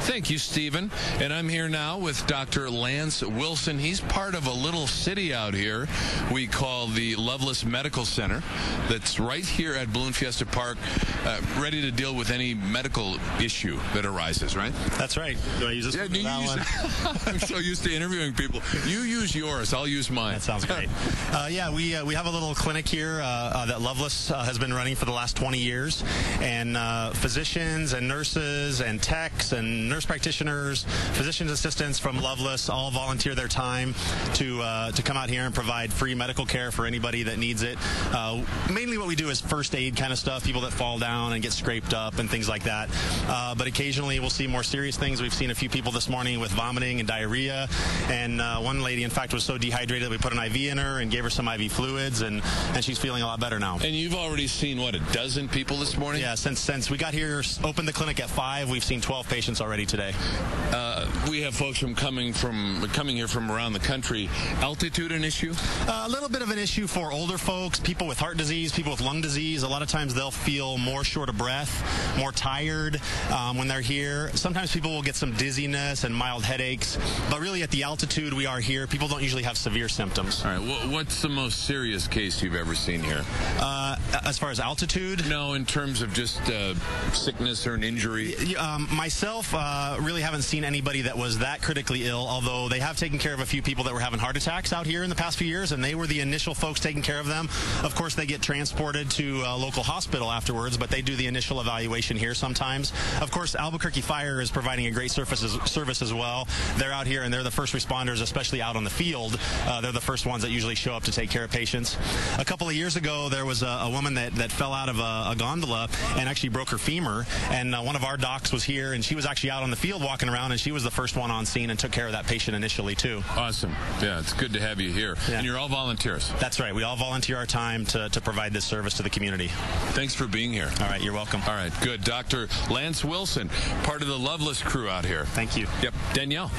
Thank you, Stephen. And I'm here now with Dr. Lance Wilson. He's part of a little city out here we call the Lovelace Medical Center that's right here at Balloon Fiesta Park, ready to deal with any medical issue that arises, right? That's right. Do I use this one? I'm so used to interviewing people. You use yours. I'll use mine. That sounds great. We have a little clinic here that Lovelace has been running for the last 20 years. And physicians and nurses and techs and nurse practitioners, physician's assistants from Lovelace all volunteer their time to come out here and provide free medical care for anybody that needs it. Mainly what we do is first aid kind of stuff, people that fall down and get scraped up and things like that. But occasionally we'll see more serious things. We've seen a few people this morning with vomiting and diarrhea. And one lady, in fact, was so dehydrated that we put an IV in her and gave her some IV fluids, and she's feeling a lot better now. And you've already seen, what, a dozen people this morning? Yeah, since we got here, opened the clinic at 5, we've seen 12 patients already today. We have folks coming here from around the country. Altitude an issue? A little bit of an issue for older folks, people with heart disease, people with lung disease. A lot of times they'll feel more short of breath, more tired when they're here. Sometimes people will get some dizziness and mild headaches. But really at the altitude we are here, people don't usually have severe symptoms. All right. What's the most serious case you've ever seen here? As far as altitude? No, in terms of just sickness or an injury. Myself, really haven't seen anybody that was that critically ill, although they have taken care of a few people that were having heart attacks out here in the past few years, and they were the initial folks taking care of them. Of course, they get transported to a local hospital afterwards, but they do the initial evaluation here sometimes. Of course, Albuquerque Fire is providing a great service as well. They're out here, and they're the first responders, especially out on the field. They're the first ones that usually show up to take care of patients. A couple of years ago, there was a woman that fell out of a gondola and actually broke her femur, and one of our docs was here, and she was actually out on the field walking around, and she was the first one on scene and took care of that patient initially, too. Awesome. Yeah, it's good to have you here. Yeah. And you're all volunteers. That's right. We all volunteer our time to provide this service to the community. Thanks for being here. All right, you're welcome. All right, good. Dr. Lance Wilson, part of the Lovelace crew out here. Thank you. Yep. Danielle.